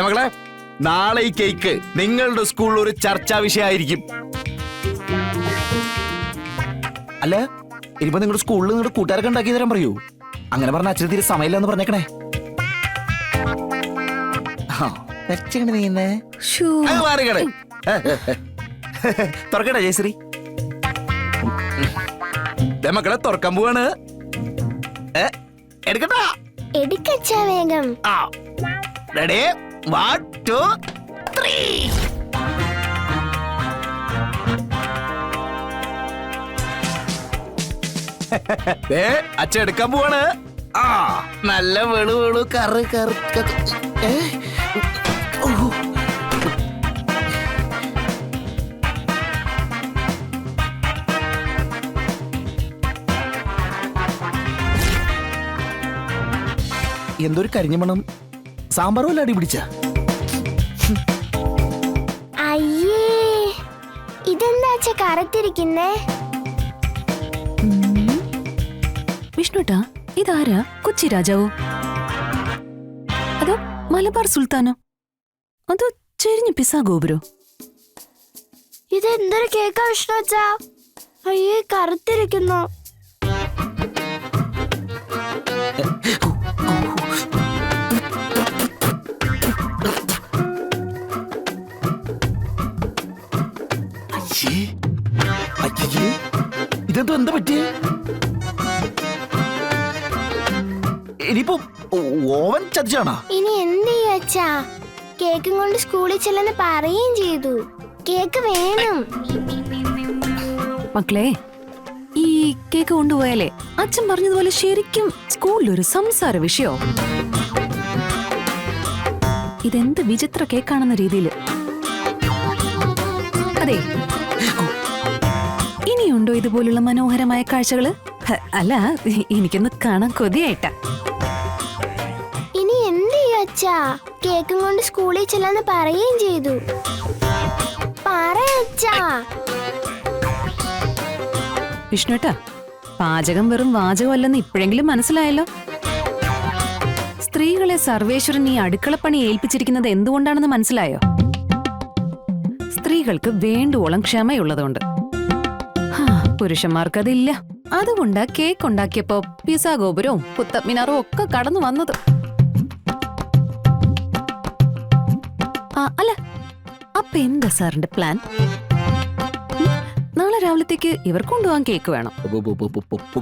മക്കളെ, നാളെ ഈ കേക്ക് നിങ്ങളുടെ സ്കൂളിൽ ഒരു ചർച്ചാ വിഷയമായിരിക്കും. അല്ല, ഇനിയിപ്പോ നിങ്ങളുടെ സ്കൂളിൽ നിങ്ങളുടെ കൂട്ടുകാരൊക്കെ ഉണ്ടാക്കി തരാൻ പറയൂ. അങ്ങനെ പറഞ്ഞ അച്ഛന് തീരെ സമയമില്ലെന്ന് പറഞ്ഞേക്കണേ. തുറക്കട്ടെ ജയശ്രീ? മക്കളെ തുറക്കാൻ പോവാണ്. എടുക്കട്ടാ? എടുക്കച്ചാ വേഗം. റെഡി, 1 2 3. അച്ഛൻ എടുക്കാൻ പോവാണ്. നല്ല വെളു വെളു കറ് കറ്. എന്തൊരു കരിഞ്ഞ മണം. സാമ്പാറും അല്ല അടി പിടിച്ച. അയ്യേ, ഇതെന്താ കറുത്തിരിക്കുന്നേ? വിഷ്ണുട്ടാ, ഇതാരാ? കൊച്ചി രാജാവോ അതോ മലബാർ സുൽത്താനോ അതോ ചെരിഞ്ഞ പിസാ ഗോപുരോ? ഇതെന്തൊരു കേക്കാ വിഷ്ണു അച്ഛാ? അയ്യേ, കറുത്തിരിക്കുന്നു. ഇതെന്തോ എന്താ പറ്റിയ? ഇനിയിപ്പോ ഓവൻ ചതിച്ചാണോ? ഇനി എന്ത് ചെയ്യും അച്ഛാ? കേക്കും കൊണ്ട് സ്കൂളിൽ ചെല്ലെന്ന് പറയുകയും ചെയ്തു. കേക്ക് വേണം. മക്കളെ, ഈ കേക്ക് കൊണ്ടുപോയാലേ അച്ഛൻ പറഞ്ഞതുപോലെ ശരിക്കും സ്കൂളിലൊരു സംസാര വിഷയോ? ഇതെന്ത് വിചിത്ര കേക്കാണെന്ന രീതിയിൽ. അതെ, ഇനിയുണ്ടോ ഇതുപോലുള്ള മനോഹരമായ കാഴ്ചകള്? അല്ല, എനിക്കൊന്ന് കാണാൻ കൊതിയായിട്ടാ. ഇനി എന്ത് ചെയ്യും അച്ഛാ? കേക്കും കൊണ്ട് സ്കൂളിൽ ചെല്ലാന്ന് പറയുകയും ചെയ്തു. പറയച്ചാ. വിഷ്ണുട്ടാ, പാചകം വെറും വാചകമല്ലെന്ന് ഇപ്പോഴെങ്കിലും മനസ്സിലായല്ലോ. സ്ത്രീകളെ സർവേശ്വരൻ ഈ അടുക്കളപ്പണി ഏൽപ്പിച്ചിരിക്കുന്നത് എന്തുകൊണ്ടാണെന്ന് മനസ്സിലായോ? സ്ത്രീകൾക്ക് വേണ്ടുവോളം ക്ഷമയുള്ളതുകൊണ്ട്. പുരുഷന്മാർക്കതില്ല. അതുകൊണ്ടാ കേക്ക് ഉണ്ടാക്കിയപ്പോ പിസാ ഗോപുരവും കുത്തബ് മിനാറും ഒക്കെ കടന്നു വന്നത്. അല്ല, അപ്പൊ എന്താ സാറിന്റെ പ്ലാൻ? നാളെ രാവിലത്തേക്ക് ഇവർ കൊണ്ടുപോകാൻ കേക്ക് വേണം.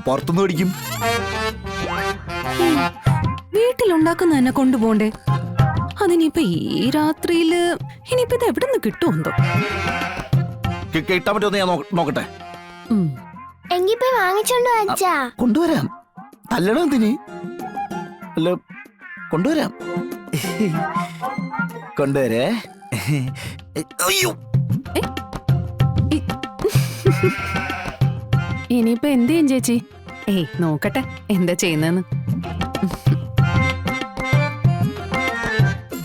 പുറത്തുനിന്ന് മേടിക്കും. വീട്ടിലുണ്ടാക്കുന്ന തന്നെ കൊണ്ടുപോണ്ടേ? അതിനിപ്പോ ഈ രാത്രിയില് ഇനിയിപ്പോ ഇത് എവിടെ നിന്ന് കിട്ടുമെന്തോ. കിട്ടാൻ പറ്റുമെന്ന് ഞാൻ നോക്കട്ടെ. എങ്കി പോയി വാങ്ങിച്ചോണ്ടോ അച്ഛാ? കൊണ്ടുവരാം. തല്ലണോ എന്തിന്? അല്ല, കൊണ്ടുവരാം. കൊണ്ടുവരേ. അയ്യോ, ഇനിയിപ്പോ എന്ത് ചെയ്യും ചേച്ചി? നോക്കട്ടെ എന്താ ചെയ്യുന്നെന്ന്.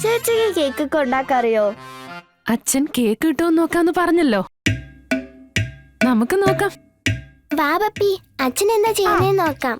ചേച്ചിക്ക് കേക്കൊക്കെ ഉണ്ടാക്കാറിയോ? അച്ഛൻ കേക്ക് കിട്ടുമെന്ന് നോക്കാന്ന് പറഞ്ഞല്ലോ. നമുക്ക് നോക്കാം. വാ പപ്പി, അച്ഛൻ എന്താ ചെയ്യുന്നേന്ന് നോക്കാം.